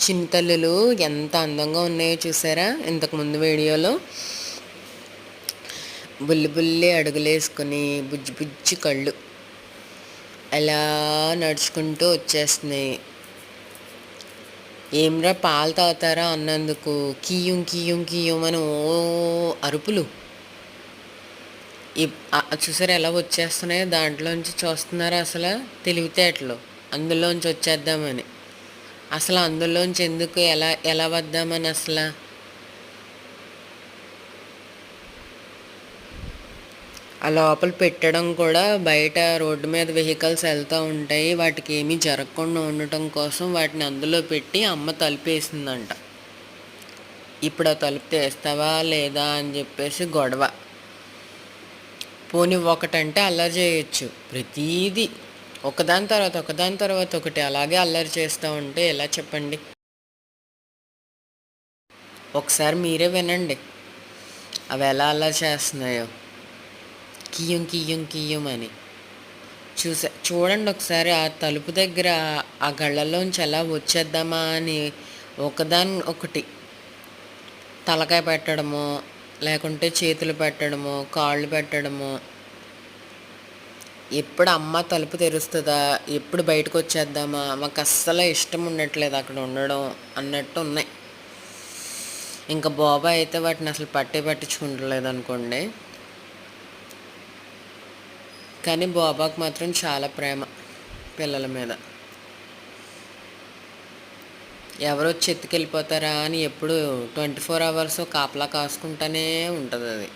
చిన్న తల్లులు ఎంత అందంగా ఉన్నాయో చూసారా ఇంతకుముందు వీడియోలో. బుల్లి బుల్లి అడుగులేసుకొని బుజ్జి బుజ్జి కళ్ళు అలా నడుచుకుంటూ వచ్చేస్తున్నాయి. ఏమ్రా పాలు తాగుతారా అన్నందుకు కియ్యం కియ్యం కియ్యం అని ఓ అరుపులు. చూసారా ఎలా వచ్చేస్తున్నాయో, దాంట్లోంచి చూస్తున్నారా అసలు తెలివితేటలు. అందులోంచి వచ్చేద్దామని, అసలు అందులోంచి ఎందుకు ఎలా ఎలా వద్దామని అసలు. ఆ లోపల పెట్టడం కూడా బయట రోడ్డు మీద వెహికల్స్ వెళ్తూ ఉంటాయి, వాటికి ఏమీ జరగకుండా ఉండటం కోసం వాటిని అందులో పెట్టి అమ్మ తలుపేసిందంట. ఇప్పుడు ఆ తలుపు తీస్తావా లేదా అని చెప్పేసి గొడవ. పోనీ ఒకటంటే అల్లరి చేయొచ్చు, ప్రతీది ఒకదాని తర్వాత ఒకటి అలాగే అల్లరి చేస్తూ ఉంటే ఎలా చెప్పండి. ఒకసారి మీరే వినండి అవి ఎలా అల్లరి చేస్తున్నాయో, కియ్యం కియ్యం కియ్యం అని. చూడండి ఒకసారి ఆ తలుపు దగ్గర ఆ గళ్ళలోంచి ఎలా వచ్చేద్దామా అని ఒకదాని ఒకటి తలకాయ పెట్టడము, లేకుంటే చేతులు పెట్టడము, కాళ్ళు పెట్టడము. ఎప్పుడు అమ్మ తలుపు తెరుస్తుందా, ఎప్పుడు బయటకు వచ్చేద్దామా, మాకు అస్సలు ఇష్టం ఉండట్లేదు అక్కడ ఉండడం అన్నట్టు ఉన్నాయి. ఇంకా బాబాయ్ అయితే వాటిని అసలు పట్టించుకుంటలేదు అనుకోండి. కానీ బాబాకు మాత్రం చాలా ప్రేమ పిల్లల మీద. ఎవరు వచ్చి ఎత్తుకెళ్ళిపోతారా అని ఎప్పుడు 24 hours కాపలా కాసుకుంటూనే ఉంటుంది అది.